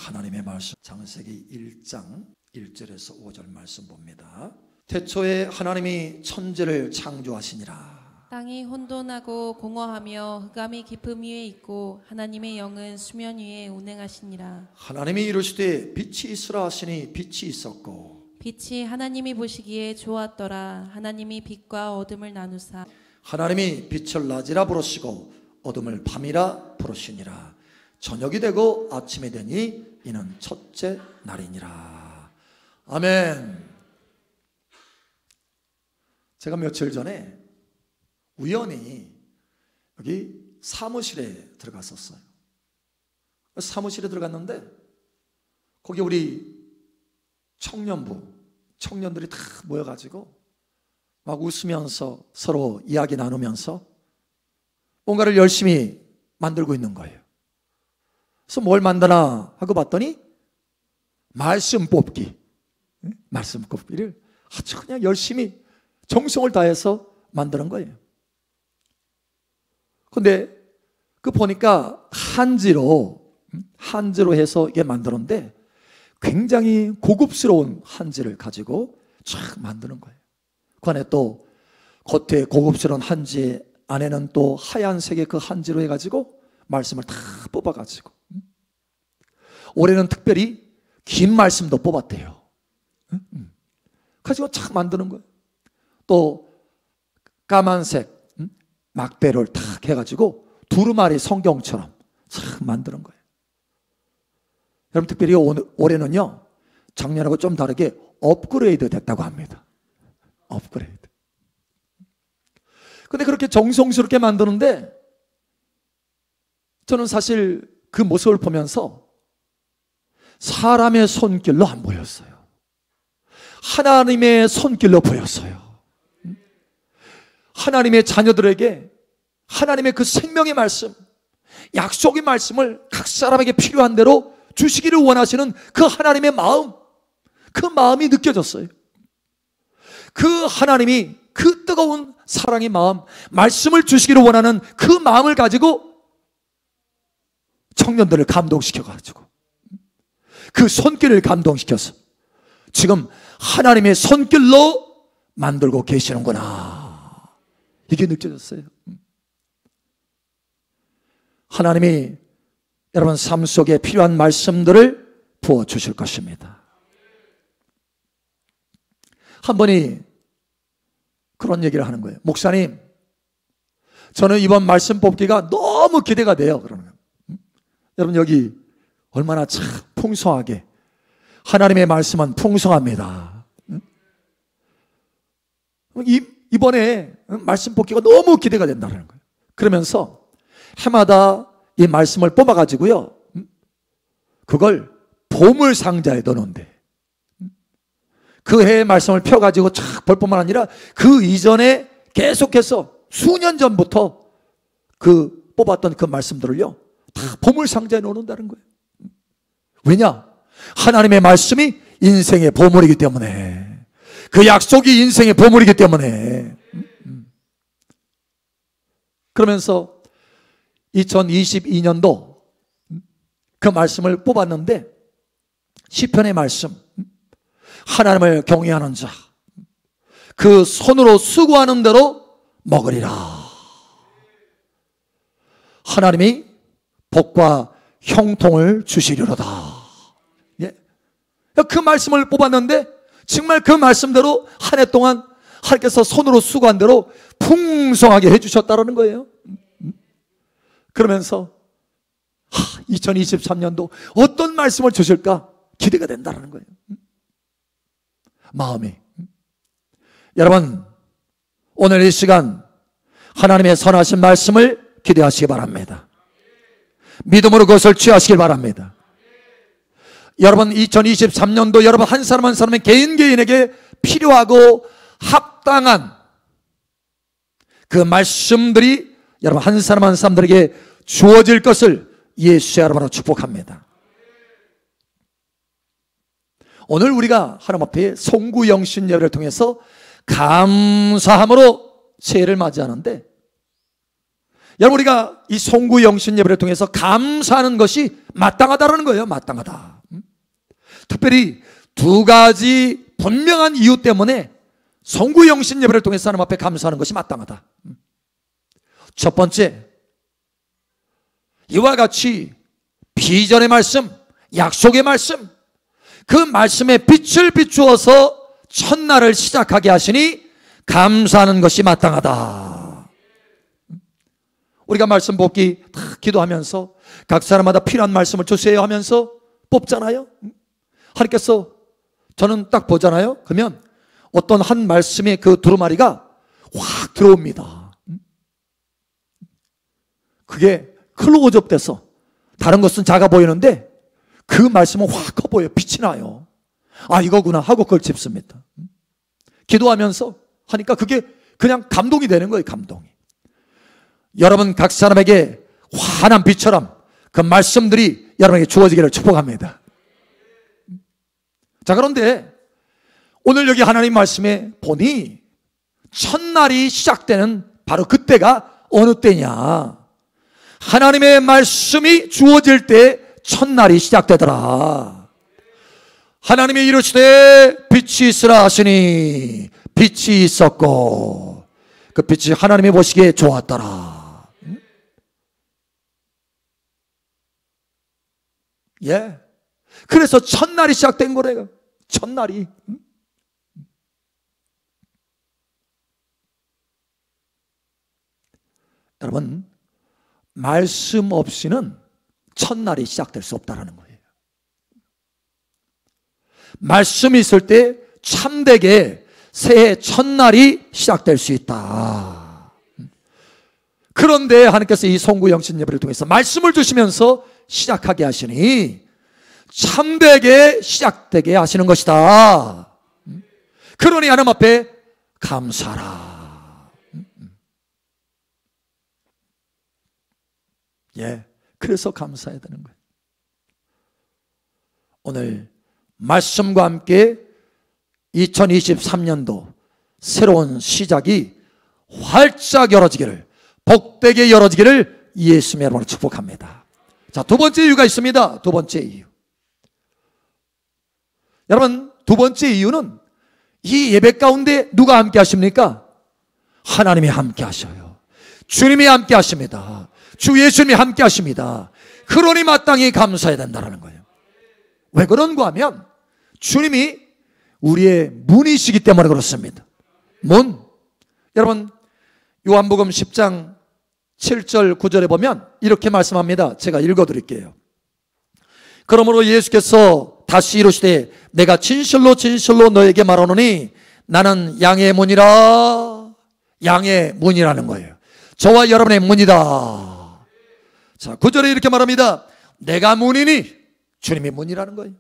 하나님의 말씀 창세기 1장 1절에서 5절 말씀 봅니다. 태초에 하나님이 천지를 창조하시니라. 땅이 혼돈하고 공허하며 흑암이 깊음 위에 있고 하나님의 영은 수면 위에 운행하시니라. 하나님이 이르시되 빛이 있으라 하시니 빛이 있었고 빛이 하나님이 보시기에 좋았더라. 하나님이 빛과 어둠을 나누사 하나님이 빛을 낮이라 부르시고 어둠을 밤이라 부르시니라. 저녁이 되고 아침이 되니 이는 첫째 날이니라. 아멘. 제가 며칠 전에 우연히 여기 사무실에 들어갔었어요. 사무실에 들어갔는데 거기 우리 청년들이 다 모여가지고 막 웃으면서 서로 이야기 나누면서 뭔가를 열심히 만들고 있는 거예요. 그래서 뭘 만드나 하고 봤더니 말씀 뽑기를 아주 그냥 열심히 정성을 다해서 만드는 거예요. 근데 그 보니까 한지로 해서 이게 만드는데 굉장히 고급스러운 한지를 가지고 쫙 만드는 거예요. 그 안에 또 겉에 고급스러운 한지 안에는 또 하얀색의 그 한지로 해가지고 말씀을 다 뽑아가지고 올해는 특별히 긴 말씀도 뽑았대요. 가지고 쫙 만드는 거예요. 또 까만색 막대를 탁 해가지고 두루마리 성경처럼 쫙 만드는 거예요. 여러분 특별히 올해는요 작년하고 좀 다르게 업그레이드 됐다고 합니다. 업그레이드. 근데 그렇게 정성스럽게 만드는데 저는 사실 그 모습을 보면서 사람의 손길로 안 보였어요. 하나님의 손길로 보였어요. 하나님의 자녀들에게 하나님의 그 생명의 말씀, 약속의 말씀을 각 사람에게 필요한 대로 주시기를 원하시는 그 하나님의 마음, 그 마음이 느껴졌어요. 그 하나님이 그 뜨거운 사랑의 마음, 말씀을 주시기를 원하는 그 마음을 가지고 청년들을 감동시켜가지고 그 손길을 감동시켜서 지금 하나님의 손길로 만들고 계시는구나. 이게 느껴졌어요. 하나님이 여러분 삶 속에 필요한 말씀들을 부어주실 것입니다. 한 분이 그런 얘기를 하는 거예요. 목사님, 저는 이번 말씀 뽑기가 너무 기대가 돼요. 그러는 거예요. 여러분 여기 얼마나 참 풍성하게 하나님의 말씀은 풍성합니다. 이번에 말씀 뽑기가 너무 기대가 된다는 거예요. 그러면서 해마다 이 말씀을 뽑아가지고요 그걸 보물 상자에 넣는데 그 해의 말씀을 펴가지고 쫙 볼 뿐만 아니라 그 이전에 계속해서 수년 전부터 그 뽑았던 그 말씀들을요 다 보물 상자에 넣는다는 거예요. 왜냐? 하나님의 말씀이 인생의 보물이기 때문에, 그 약속이 인생의 보물이기 때문에. 그러면서 2022년도 그 말씀을 뽑았는데 시편의 말씀, 하나님을 경외하는 자 그 손으로 수고하는 대로 먹으리라. 하나님이 복과 형통을 주시리로다. 예. 그 말씀을 뽑았는데 정말 그 말씀대로 한 해 동안 하나님께서 손으로 수고한 대로 풍성하게 해주셨다는 거예요. 그러면서 2023년도 어떤 말씀을 주실까 기대가 된다는 거예요. 마음이. 여러분 오늘 이 시간 하나님의 선하신 말씀을 기대하시기 바랍니다. 믿음으로 그것을 취하시길 바랍니다. 여러분 2023년도 여러분 한 사람 한 사람의 개인에게 필요하고 합당한 그 말씀들이 여러분 한 사람 한 사람들에게 주어질 것을 예수의 이름으로 축복합니다. 오늘 우리가 하나님 앞에 송구영신 예배를 통해서 감사함으로 새해를 맞이하는데 여러분, 우리가 이 송구 영신 예배를 통해서 감사하는 것이 마땅하다라는 거예요. 마땅하다. 특별히 두 가지 분명한 이유 때문에 송구 영신 예배를 통해서 하나님 앞에 감사하는 것이 마땅하다. 첫 번째, 이와 같이 비전의 말씀, 약속의 말씀, 그 말씀에 빛을 비추어서 첫날을 시작하게 하시니 감사하는 것이 마땅하다. 우리가 말씀 뽑기 다 기도하면서 각 사람마다 필요한 말씀을 주세요 하면서 뽑잖아요. 하나님께서 저는 딱 보잖아요. 그러면 어떤 한 말씀의 그 두루마리가 확 들어옵니다. 그게 클로즈업 돼서 다른 것은 작아 보이는데 그 말씀은 확 커 보여요. 빛이 나요. 아, 이거구나 하고 그걸 짚습니다. 기도하면서 하니까 그게 그냥 감동이 되는 거예요. 감동이. 여러분 각 사람에게 환한 빛처럼 그 말씀들이 여러분에게 주어지기를 축복합니다. 자, 그런데 오늘 여기 하나님 말씀에 보니 첫날이 시작되는 바로 그때가 어느 때냐? 하나님의 말씀이 주어질 때 첫날이 시작되더라. 하나님이 이르시되 빛이 있으라 하시니 빛이 있었고 그 빛이 하나님이 보시기에 좋았더라. 예. 그래서 첫날이 시작된 거래요. 첫날이. 여러분, 말씀 없이는 첫날이 시작될 수 없다는 거예요. 말씀이 있을 때 참되게 새해 첫날이 시작될 수 있다. 그런데 하나님께서 이 송구 영신 예배를 통해서 말씀을 주시면서 시작하게 하시니 참되게 시작되게 하시는 것이다. 그러니 하나님 앞에 감사하라. 예, 그래서 감사해야 되는 거예요. 오늘 말씀과 함께 2023년도 새로운 시작이 활짝 열어지기를, 복되게 열어지기를 예수님의 이름으로 축복합니다. 자, 두 번째 이유가 있습니다. 두 번째 이유. 여러분, 두 번째 이유는 이 예배 가운데 누가 함께 하십니까? 하나님이 함께 하셔요. 주님이 함께 하십니다. 주 예수님이 함께 하십니다. 그러니 마땅히 감사해야 된다는 거예요. 왜 그런가 하면 주님이 우리의 문이시기 때문에 그렇습니다. 문. 여러분, 요한복음 10장 7절 9절에 보면 이렇게 말씀합니다. 제가 읽어드릴게요. 그러므로 예수께서 다시 이르시되 내가 진실로 진실로 너에게 말하노니 나는 양의 문이라. 양의 문이라는 거예요. 저와 여러분의 문이다. 자, 9절에 이렇게 말합니다. 내가 문이니, 주님이 문이라는 거예요.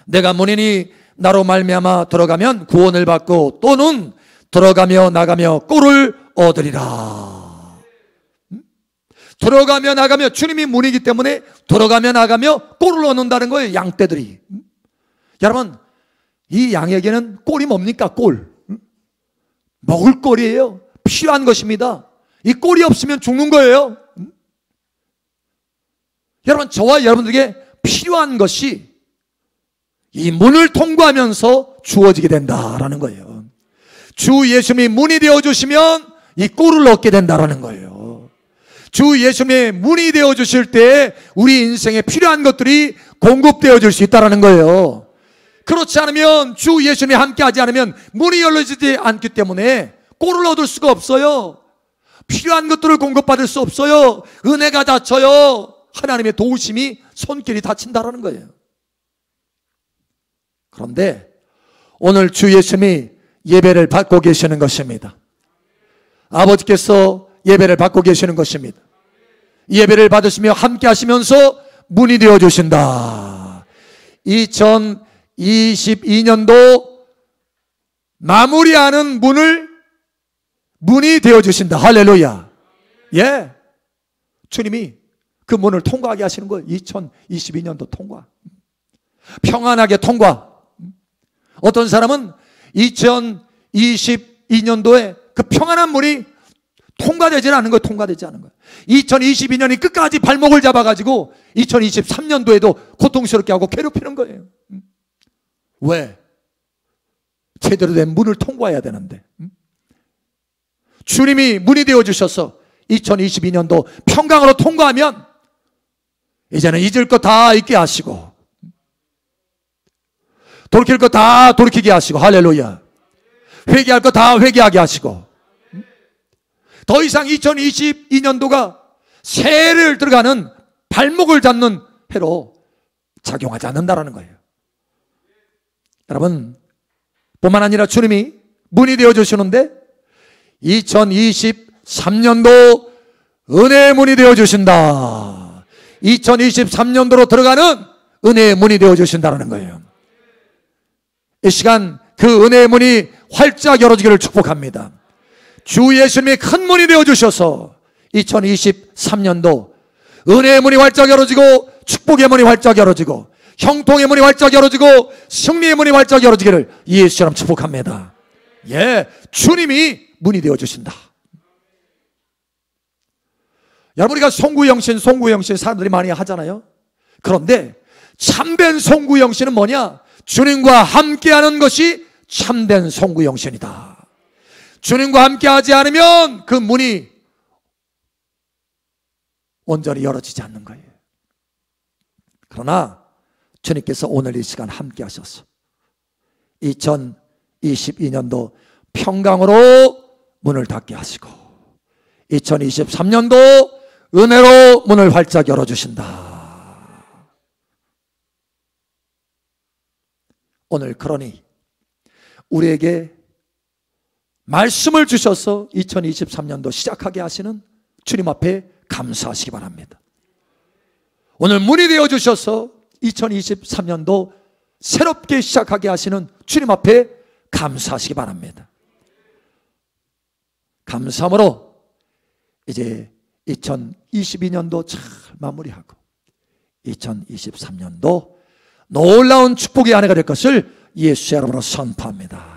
내가 문이니 나로 말미암아 들어가면 구원을 받고 또는 들어가며 나가며 꼴을 얻으리라. 들어가며 나가며, 주님이 문이기 때문에 들어가며 나가며 꼴을 얻는다는 거예요. 양떼들이. 여러분, 이 양에게는 꼴이 뭡니까? 꼴. 먹을 꼴이에요. 필요한 것입니다. 이 꼴이 없으면 죽는 거예요. 여러분, 저와 여러분들에게 필요한 것이 이 문을 통과하면서 주어지게 된다라는 거예요. 주 예수님이 문이 되어주시면 이 꼴을 얻게 된다라는 거예요. 주 예수님의 문이 되어주실 때 우리 인생에 필요한 것들이 공급되어질 수 있다라는 거예요. 그렇지 않으면, 주 예수님이 함께하지 않으면 문이 열려지지 않기 때문에 꼴을 얻을 수가 없어요. 필요한 것들을 공급받을 수 없어요. 은혜가 닫혀요. 하나님의 도우심이 손길이 닫힌다라는 거예요. 그런데 오늘 주 예수님이 예배를 받고 계시는 것입니다. 아버지께서 예배를 받고 계시는 것입니다. 예배를 받으시며 함께 하시면서 문이 되어주신다. 2022년도 마무리하는 문이 되어주신다. 할렐루야. 예. 주님이 그 문을 통과하게 하시는 거예요. 2022년도 통과. 평안하게 통과. 어떤 사람은 2022년도에 그 평안한 문이 통과되지 않은 거예요. 통과되지 않은 거예요. 2022년이 끝까지 발목을 잡아가지고 2023년도에도 고통스럽게 하고 괴롭히는 거예요. 왜? 제대로 된 문을 통과해야 되는데. 주님이 문이 되어주셔서 2022년도 평강으로 통과하면 이제는 잊을 거 다 잊게 하시고 돌이킬 거 다 돌이키게 하시고, 할렐루야. 회개할 거 다 회개하게 하시고, 더 이상 2022년도가 새해를 들어가는 발목을 잡는 해로 작용하지 않는다라는 거예요. 여러분, 뿐만 아니라 주님이 문이 되어주시는데 2023년도 은혜의 문이 되어주신다. 2023년도로 들어가는 은혜의 문이 되어주신다는 거예요. 이 시간 그 은혜의 문이 활짝 열어지기를 축복합니다. 주 예수님이 큰 문이 되어주셔서 2023년도 은혜의 문이 활짝 열어지고, 축복의 문이 활짝 열어지고, 형통의 문이 활짝 열어지고, 승리의 문이 활짝 열어지기를 예수처럼 축복합니다. 예, 주님이 문이 되어주신다. 여러분, 우리가 송구영신 사람들이 많이 하잖아요. 그런데 참된 송구영신은 뭐냐? 주님과 함께하는 것이 참된 송구영신이다. 주님과 함께하지 않으면 그 문이 온전히 열어지지 않는 거예요. 그러나 주님께서 오늘 이 시간 함께 하셔서 2022년도 평강으로 문을 닫게 하시고 2023년도 은혜로 문을 활짝 열어주신다. 오늘 그러니 우리에게 말씀을 주셔서 2023년도 시작하게 하시는 주님 앞에 감사하시기 바랍니다. 오늘 문이 되어주셔서 2023년도 새롭게 시작하게 하시는 주님 앞에 감사하시기 바랍니다. 감사함으로 이제 2022년도 잘 마무리하고 2023년도 놀라운 축복의 한 해가 될 것을 예수의 이름으로 선포합니다.